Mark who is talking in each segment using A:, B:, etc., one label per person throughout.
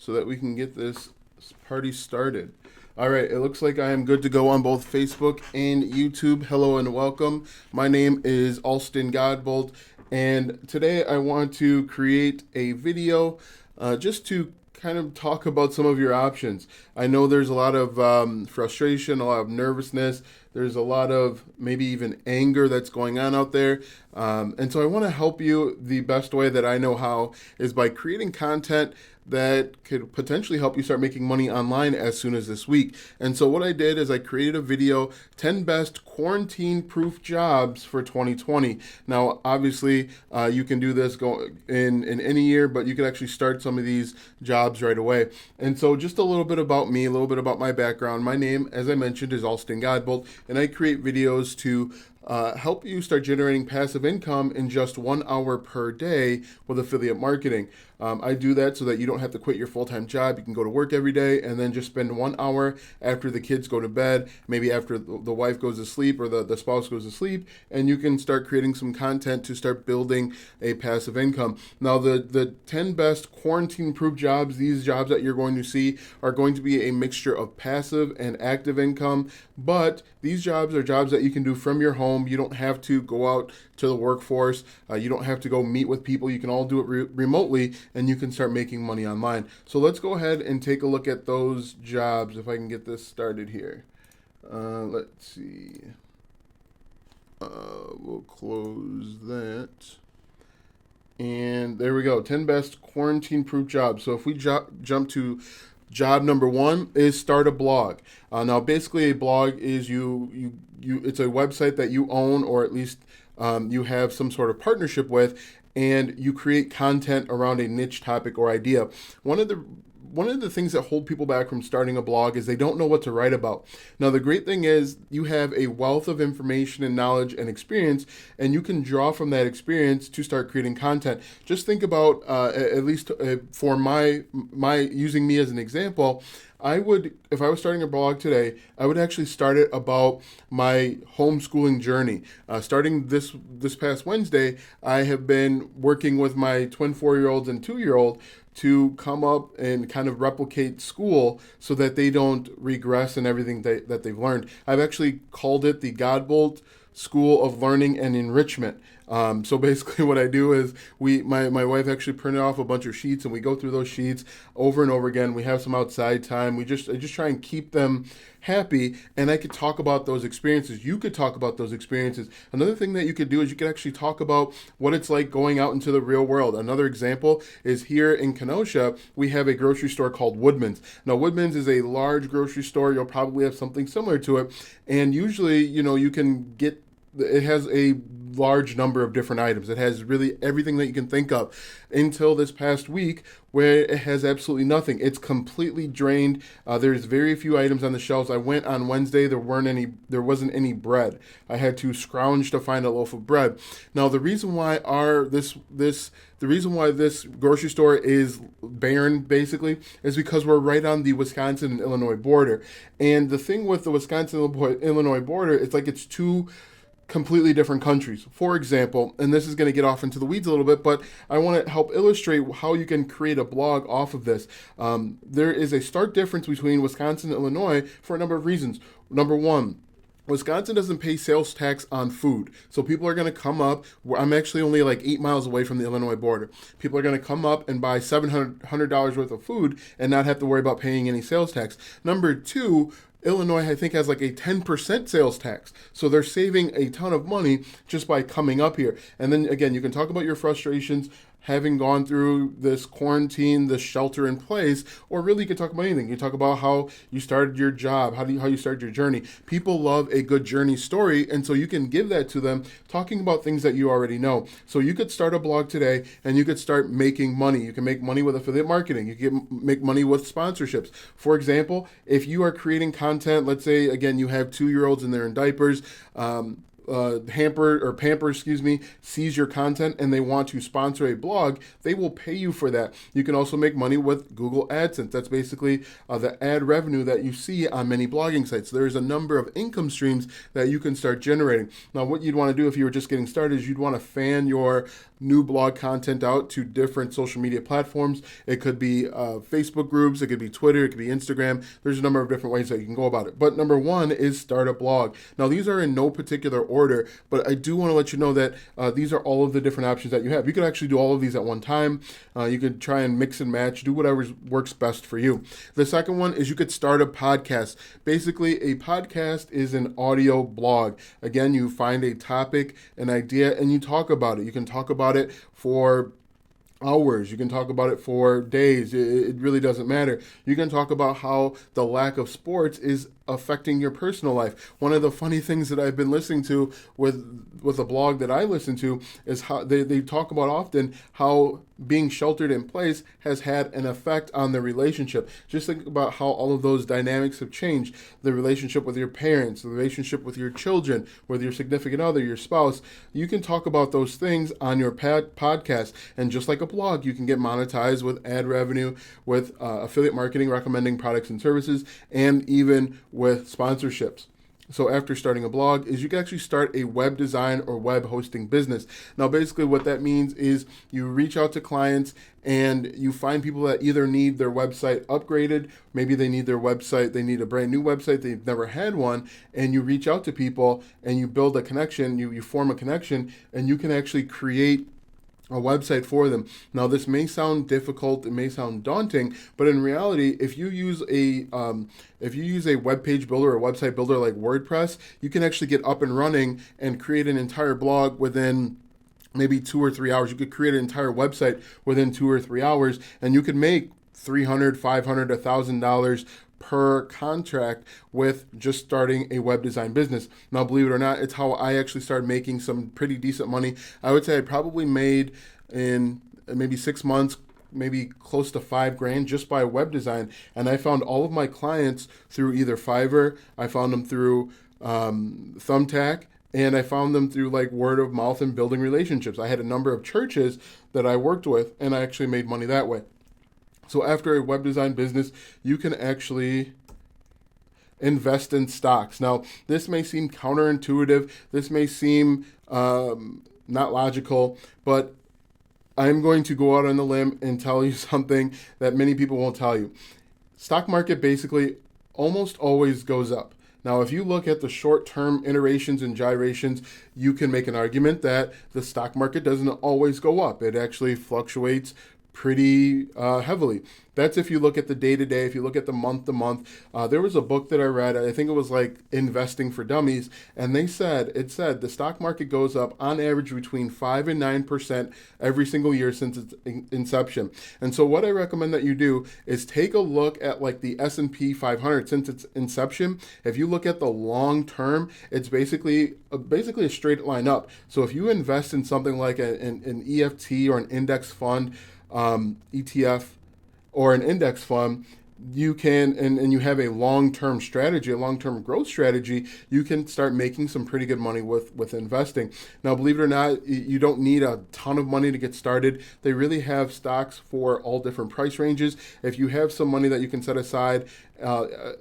A: so that we can get this party started. All right, it looks like I am good to go on both Facebook and YouTube. Hello and welcome. My name is Alston Godbolt, and today I want to create a video just to kind of talk about some of your options. I know there's a lot of frustration, a lot of nervousness. There's a lot of maybe even anger that's going on out there. And so I want to help you the best way that I know how is by creating content that could potentially help you start making money online as soon as this week. And so what I did is I created a video, 10 best quarantine-proof jobs for 2020. Now, obviously, you can do this in any year, but you can actually start some of these jobs right away. And so just a little bit about me, a little bit about my background. My name, as I mentioned, is Alston Godbolt, and I create videos to help you start generating passive income in just 1 hour per day with affiliate marketing. I do that so that you don't have to quit your full-time job. You can go to work every day and then just spend 1 hour after the kids go to bed, maybe after the wife goes to sleep or the spouse goes to sleep, and you can start creating some content to start building a passive income. Now, the 10 best quarantine-proof jobs, these jobs that you're going to see are going to be a mixture of passive and active income, but these jobs are jobs that you can do from your home. You don't have to go out to the workforce. You don't have to go meet with people. You can all do it remotely, and you can start making money online. So let's go ahead and take a look at those jobs if I can get this started here. Let's see. We'll close that. And there we go, 10 best quarantine-proof jobs. So if we jump to job number one is start a blog. Now, basically, a blog is it's a website that you own, or at least you have some sort of partnership with, and you create content around a niche topic or idea. One of the things that hold people back from starting a blog is they don't know what to write about. Now, the great thing is you have a wealth of information and knowledge and experience, and you can draw from that experience to start creating content. Just think about, at least for my using me as an example, if I was starting a blog today, I would actually start it about my homeschooling journey. Starting this past Wednesday, I have been working with my twin 4-year-olds and 2-year-old to come up and kind of replicate school so that they don't regress in everything that they've learned. I've actually called it the Godbolt School of Learning and Enrichment. So basically what I do is my wife actually printed off a bunch of sheets, and we go through those sheets over and over again. We have some outside time. I just try and keep them happy, and I could talk about those experiences. You could talk about those experiences. Another thing that you could do is you could actually talk about what it's like going out into the real world. Another example is here in Kenosha, we have a grocery store called Woodman's. Now, Woodman's is a large grocery store. You'll probably have something similar to it, and usually, you can get it has a large number of different items. It has really everything that you can think of, until this past week where it has absolutely nothing. It's completely drained. There's very few items on the shelves. I went on Wednesday. There wasn't any bread. I had to scrounge to find a loaf of bread. Now, the reason why this grocery store is barren, basically, is because we're right on the Wisconsin and Illinois border. And the thing with the Wisconsin-Illinois border, it's like it's two completely different countries. For example, and this is going to get off into the weeds a little bit, but I want to help illustrate how you can create a blog off of this. There is a stark difference between Wisconsin and Illinois for a number of reasons. Number one, Wisconsin doesn't pay sales tax on food. So people are going to come up. I'm actually only like 8 miles away from the Illinois border. People are going to come up and buy $700 worth of food and not have to worry about paying any sales tax. Number two, Illinois, I think, has like a 10% sales tax. So they're saving a ton of money just by coming up here. And then again, you can talk about your frustrations having gone through this quarantine, this shelter in place, or really you can talk about anything. You talk about how you started your job, how you started your journey. People love a good journey story, and so you can give that to them, talking about things that you already know. So you could start a blog today, and you could start making money. You can make money with affiliate marketing. You can make money with sponsorships. For example, if you are creating content, let's say, again, you have 2-year-olds and they're in diapers, Pamper, sees your content and they want to sponsor a blog, they will pay you for that. You can also make money with Google AdSense. That's basically the ad revenue that you see on many blogging sites. There's a number of income streams that you can start generating. Now, what you'd want to do if you were just getting started is you'd want to fan your new blog content out to different social media platforms. It could be Facebook groups, it could be Twitter, it could be Instagram. There's a number of different ways that you can go about it. But number one is start a blog. Now, these are in no particular order, but I do want to let you know that these are all of the different options that you have. You could actually do all of these at one time. You could try and mix and match, do whatever works best for you. The second one is you could start a podcast. Basically, a podcast is an audio blog. Again, you find a topic, an idea, and you talk about it. You can talk about it for hours. You can talk about it for days. It really doesn't matter. You can talk about how the lack of sports is affecting your personal life. One of the funny things that I've been listening to with a blog that I listen to is how they talk about often how being sheltered in place has had an effect on the relationship. Just think about how all of those dynamics have changed. The relationship with your parents, the relationship with your children, with your significant other, your spouse. You can talk about those things on your podcast. And just like a blog, you can get monetized with ad revenue, with affiliate marketing, recommending products and services, and even with sponsorships. So after starting a blog is you can actually start a web design or web hosting business. Now, basically what that means is you reach out to clients and you find people that either need their website upgraded, maybe they need their website, they need a brand new website, they've never had one, and you reach out to people and you build a connection, you form a connection, and you can actually create a website for them. Now, this may sound difficult, it may sound daunting, but in reality, if you use a web page builder or website builder like WordPress, you can actually get up and running and create an entire blog within maybe 2 or 3 hours. You could create an entire website within 2 or 3 hours, and you could make $300, $500, $1,000 per contract with just starting a web design business. Now, believe it or not, it's how I actually started making some pretty decent money. I would say I probably made in maybe 6 months, maybe close to $5,000 just by web design. And I found all of my clients through either Fiverr, I found them through Thumbtack, and I found them through like word of mouth and building relationships. I had a number of churches that I worked with, and I actually made money that way. So after a web design business, you can actually invest in stocks. Now, this may seem counterintuitive. This may seem not logical, but I'm going to go out on the limb and tell you something that many people won't tell you. Stock market basically almost always goes up. Now, if you look at the short-term iterations and gyrations, you can make an argument that the stock market doesn't always go up. It actually fluctuates pretty heavily. That's if you look at the day-to-day, if you look at the month-to-month. There was a book that I read, I think it was like Investing for Dummies, and it said the stock market goes up on average between 5 and 9% every single year since its inception. And so what I recommend that you do is take a look at like the S&P 500 since its inception. If you look at the long term, it's basically a straight line up. So if you invest in something like an EFT or an index fund, ETF, or an index fund, you can, and you have a long-term strategy, a long-term growth strategy, you can start making some pretty good money with investing. Now, believe it or not, you don't need a ton of money to get started. They really have stocks for all different price ranges. If you have some money that you can set aside,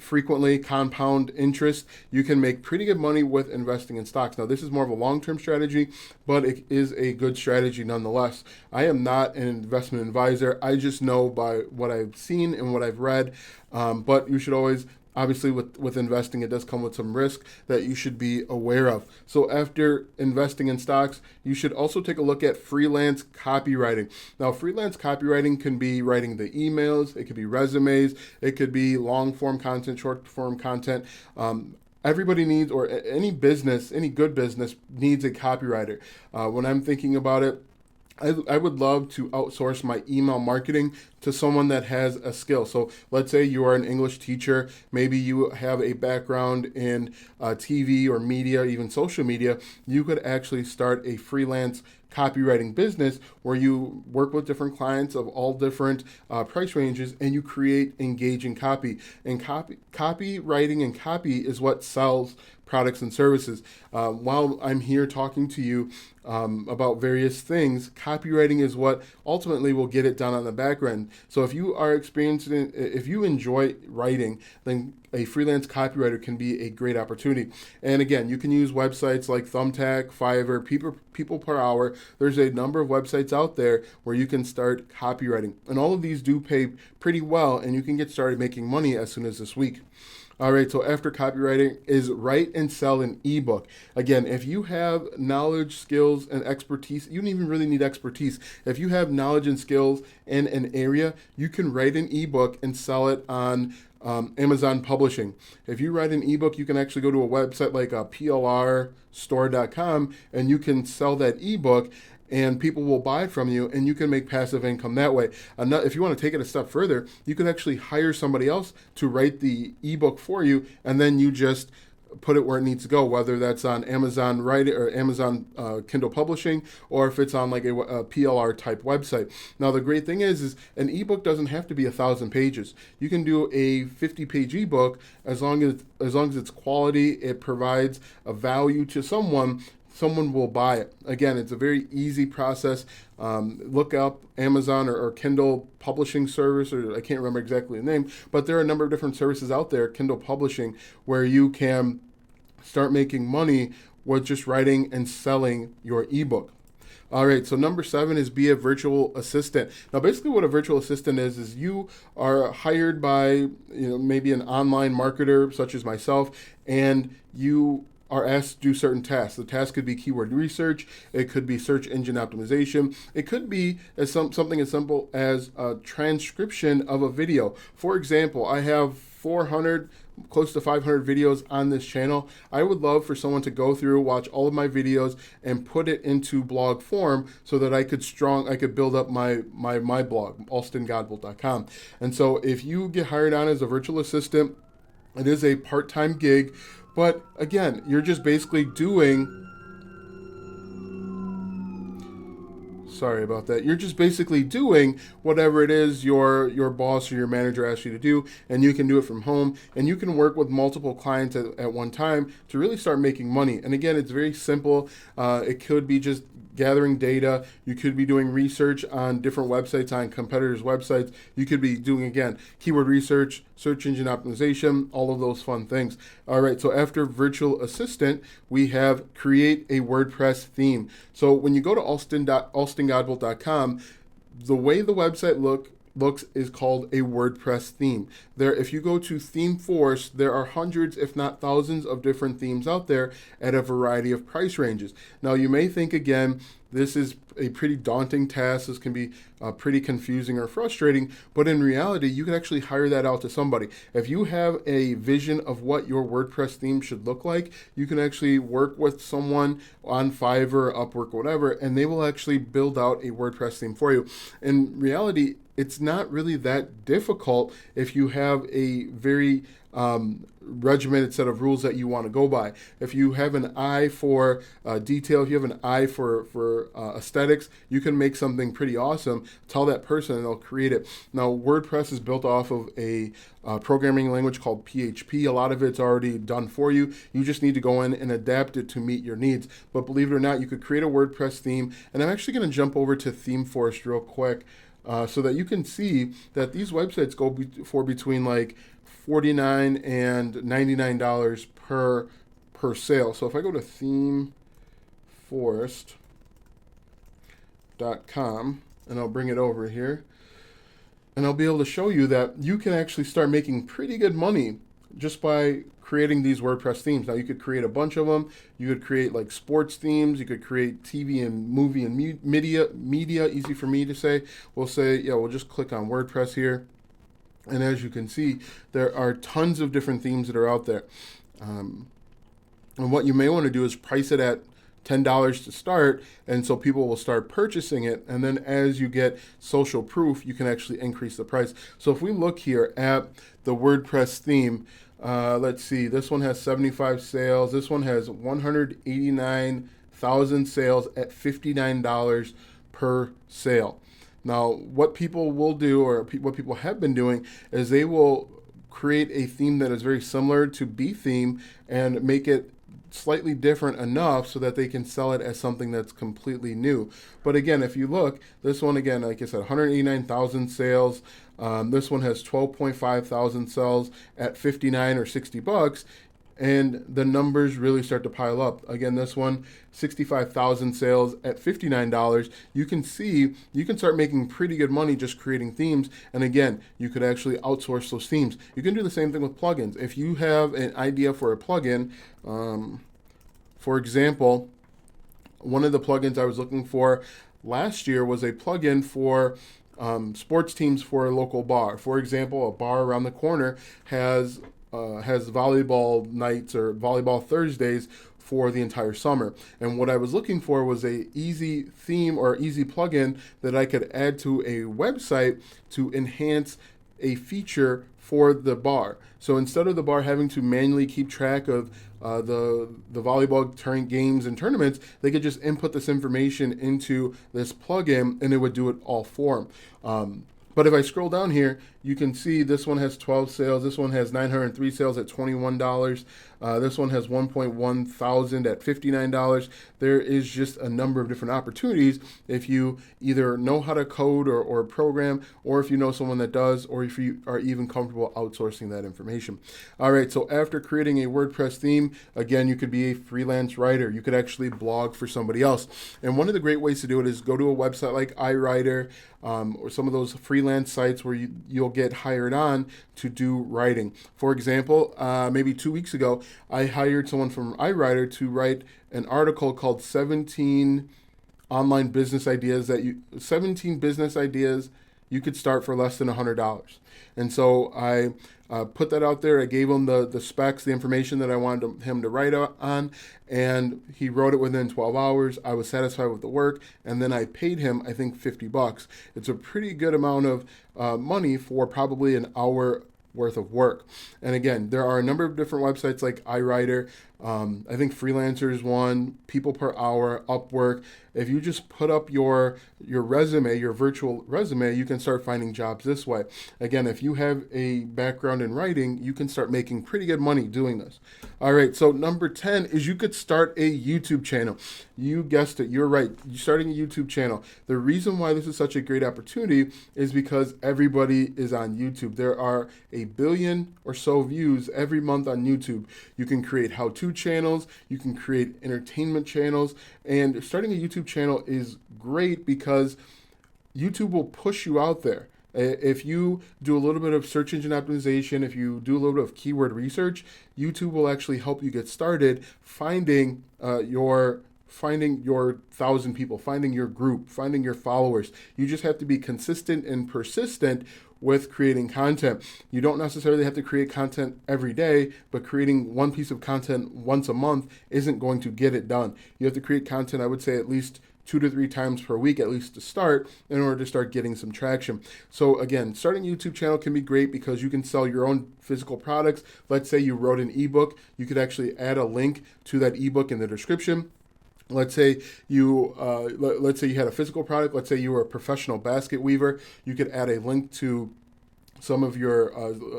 A: frequently compound interest, you can make pretty good money with investing in stocks. Now, this is more of a long-term strategy, but it is a good strategy nonetheless. I am not an investment advisor. I just know by what I've seen and what I've read, but you should always, obviously with investing, it does come with some risk that you should be aware of. So after investing in stocks, you should also take a look at freelance copywriting. Now, freelance copywriting can be writing the emails, it could be resumes, it could be long form content, short form content. Everybody needs, or any business, any good business needs a copywriter. When I'm thinking about it, I would love to outsource my email marketing to someone that has a skill. So let's say you are an English teacher. Maybe you have a background in TV or media, even social media. You could actually start a freelance copywriting business where you work with different clients of all different price ranges and you create engaging copy. And copywriting and copy is what sells products and services. While I'm here talking to you about various things, copywriting is what ultimately will get it done on the back end. So if you are experiencing, if you enjoy writing, then a freelance copywriter can be a great opportunity. And again, you can use websites like Thumbtack, Fiverr, People Per Hour. There's a number of websites out there where you can start copywriting. And all of these do pay pretty well, and you can get started making money as soon as this week. All right, so after copywriting is write and sell an ebook. Again, if you have knowledge, skills, and expertise, you don't even really need expertise. If you have knowledge and skills in an area, you can write an ebook and sell it on Amazon Publishing. If you write an ebook, you can actually go to a website like plrstore.com and you can sell that ebook and people will buy it from you and you can make passive income that way. If you want to take it a step further, you can actually hire somebody else to write the ebook for you and then you just put it where it needs to go, whether that's on Amazon Writing or Amazon Kindle Publishing, or if it's on like a PLR type website. Now the great thing is an ebook doesn't have to be 1,000 pages. You can do a 50-page ebook as long as it's quality, it provides a value to someone will buy it. Again, it's a very easy process. Look up Amazon or Kindle Publishing Service, or I can't remember exactly the name, but there are a number of different services out there, Kindle Publishing, where you can start making money with just writing and selling your ebook. All right, so number 7 is be a virtual assistant. Now, basically what a virtual assistant is you are hired by maybe an online marketer such as myself, and you are asked to do certain tasks. The task could be keyword research, it could be search engine optimization, it could be something as simple as a transcription of a video. For example, I have 400, close to 500 videos on this channel. I would love for someone to go through, watch all of my videos, and put it into blog form so that I could build up my blog, alstongodbolt.com. And so if you get hired on as a virtual assistant, it is a part-time gig. But again, you're just basically You're just basically doing whatever it is your boss or your manager asks you to do, and you can do it from home, and you can work with multiple clients at one time to really start making money. And again, it's very simple. It could be just gathering data. You could be doing research on different websites, on competitors' websites. You could be doing, again, keyword research, search engine optimization, all of those fun things. All right, so after virtual assistant, we have create a WordPress theme. So when you go to alstongodbolt.com, the way the website looks is called a WordPress theme. If you go to ThemeForce, there are hundreds, if not thousands, of different themes out there at a variety of price ranges. Now, you may think, again, this is a pretty daunting task. This can be pretty confusing or frustrating, but in reality, you can actually hire that out to somebody. If you have a vision of what your WordPress theme should look like, you can actually work with someone on Fiverr, Upwork, whatever, and they will actually build out a WordPress theme for you. In reality, it's not really that difficult if you have a very regimented set of rules that you want to go by. If you have an eye for detail, if you have an eye for aesthetics, you can make something pretty awesome. Tell that person and they'll create it. Now, WordPress is built off of a programming language called PHP. A lot of it's already done for you. You just need to go in and adapt it to meet your needs. But believe it or not, you could create a WordPress theme. And I'm actually going to jump over to ThemeForce real quick so that you can see that these websites go for between like $49 and $99 per sale. So if I go to themeforest.com and I'll bring it over here, and I'll be able to show you that you can actually start making pretty good money just by creating these WordPress themes. Now, you could create a bunch of them. You could create like sports themes. You could create TV and movie and media, easy for me to say. We'll just click on WordPress here. And as you can see, there are tons of different themes that are out there. And what you may want to do is price it at $10 to start, and so people will start purchasing it. And then as you get social proof, you can actually increase the price. So if we look here at the WordPress theme, let's see, this one has 75 sales. This one has 189 1,000 sales at $59 per sale. Now, what people will do, or what people have been doing, is they will create a theme that is very similar to B theme and make it slightly different enough so that they can sell it as something that's completely new. But again, if you look, this one again, like I said, 189,000 sales. This one has 12.5 thousand sales at 59 or 60 bucks. And the numbers really start to pile up. Again, this one, 65,000 sales at $59. You can see you can start making pretty good money just creating themes. And again, you could actually outsource those themes. You can do the same thing with plugins. If you have an idea for a plugin, for example, one of the plugins I was looking for last year was a plugin for sports teams for a local bar. For example, a bar around the corner has volleyball nights or volleyball Thursdays for the entire summer. And what I was looking for was a easy theme or easy plugin that I could add to a website to enhance a feature for the bar. So instead of the bar having to manually keep track of the volleyball games and tournaments, they could just input this information into this plugin and it would do it all for them. But if I scroll down here, you can see this one has 12 sales. This one has 903 sales at $21. This one has 1.1 thousand at $59. There is just a number of different opportunities if you either know how to code or program, or if you know someone that does, or if you are even comfortable outsourcing that information. All right, so after creating a WordPress theme, again, you could be a freelance writer. You could actually blog for somebody else. And one of the great ways to do it is go to a website like iWriter, or some of those freelance sites where you'll get hired on to do writing. For example, maybe 2 weeks ago, I hired someone from iWriter to write an article called 17 business ideas you could start for less than $100. And so I put that out there. I gave him the specs, the information that I wanted him to write on, and he wrote it within 12 hours. I was satisfied with the work, and then I paid him, I think, $50. It's a pretty good amount of money for probably an hour worth of work. And again, there are a number of different websites like iWriter. I think Freelancer is one, People Per Hour, Upwork. If you just put up your resume, your virtual resume, you can start finding jobs this way. Again, if you have a background in writing, you can start making pretty good money doing this. All right, so number 10 is you could start a YouTube channel. You guessed it, you're right. You're starting a YouTube channel. The reason why this is such a great opportunity is because everybody is on YouTube. There are 1 billion or so views every month on YouTube. You can create how-to channels, you can create entertainment channels, and starting a YouTube channel is great because YouTube will push you out there. If you do a little bit of search engine optimization, if you do a little bit of keyword research, YouTube will actually help you get started finding your 1,000 people, finding your group, finding your followers. You just have to be consistent and persistent with creating content. You don't necessarily have to create content every day, but creating one piece of content once a month isn't going to get it done. You have to create content, I would say, at least 2 to 3 times per week, at least to start, in order to start getting some traction. So again, starting a YouTube channel can be great because you can sell your own physical products. Let's say you wrote an ebook. You could actually add a link to that ebook in the description. Let's say you had a physical product. Let's say you were a professional basket weaver. You could add a link to some of your,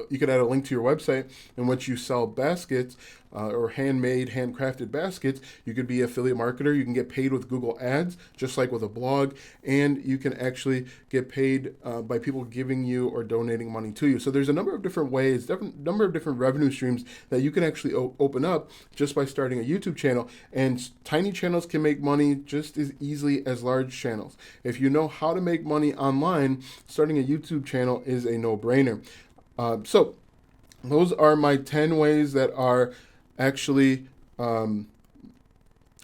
A: you could add a link to your website in which you sell baskets or handcrafted baskets. You could be an affiliate marketer. You can get paid with Google Ads, just like with a blog, and you can actually get paid by people giving you or donating money to you. So there's a number of different ways, number of different revenue streams that you can actually open up just by starting a YouTube channel. And tiny channels can make money just as easily as large channels. If you know how to make money online, starting a YouTube channel is a no-brainer. So those are my 10 ways that are actually,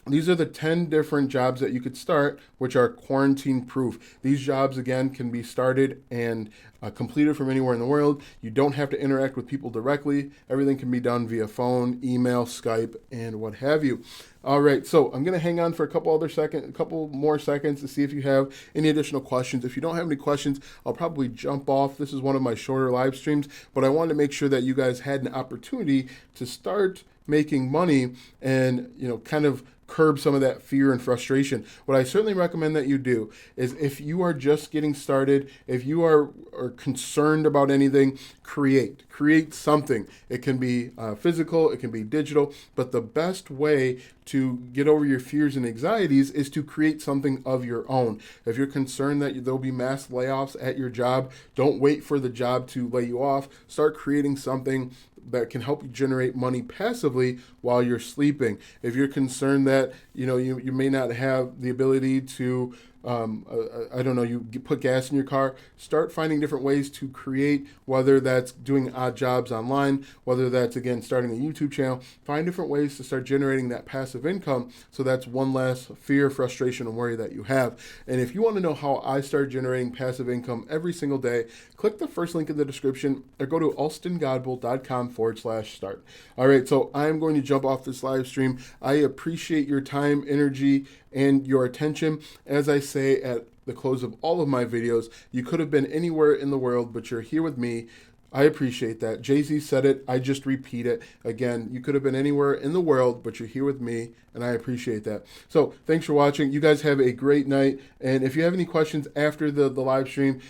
A: these are the 10 different jobs that you could start, which are quarantine proof. These jobs, again, can be started and completed from anywhere in the world. You don't have to interact with people directly. Everything can be done via phone, email, Skype, and what have you. All right, so I'm going to hang on for a couple more seconds to see if you have any additional questions. If you don't have any questions, I'll probably jump off. This is one of my shorter live streams, but I wanted to make sure that you guys had an opportunity to start making money and, kind of curb some of that fear and frustration. What I certainly recommend that you do is, if you are just getting started, if you are concerned about anything, create something. It can be physical, it can be digital, but the best way to get over your fears and anxieties is to create something of your own. If you're concerned that there'll be mass layoffs at your job, don't wait for the job to lay you off. Start creating something that can help you generate money passively while you're sleeping. If you're concerned that you may not have the ability to I don't know, you put gas in your car, start finding different ways to create, whether that's doing odd jobs online, whether that's, again, starting a YouTube channel. Find different ways to start generating that passive income, so that's one less fear, frustration, and worry that you have. And if you want to know how I start generating passive income every single day, click the first link in the description or go to alstongodbold.com/start. All right, so I'm going to jump off this live stream. I appreciate your time, energy, and your attention. As I say at the close of all of my videos, you could have been anywhere in the world, but you're here with me. I appreciate that. Jay-Z said it. I just repeat it. Again, you could have been anywhere in the world, but you're here with me, and I appreciate that. So thanks for watching. You guys have a great night. And if you have any questions after the live stream,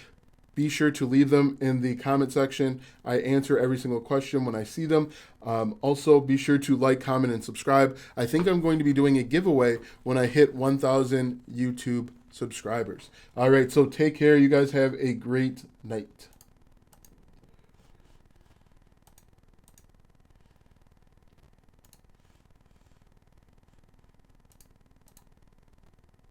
A: be sure to leave them in the comment section. I answer every single question when I see them. Also, be sure to like, comment, and subscribe. I think I'm going to be doing a giveaway when I hit 1,000 YouTube subscribers. All right, so take care. You guys have a great night.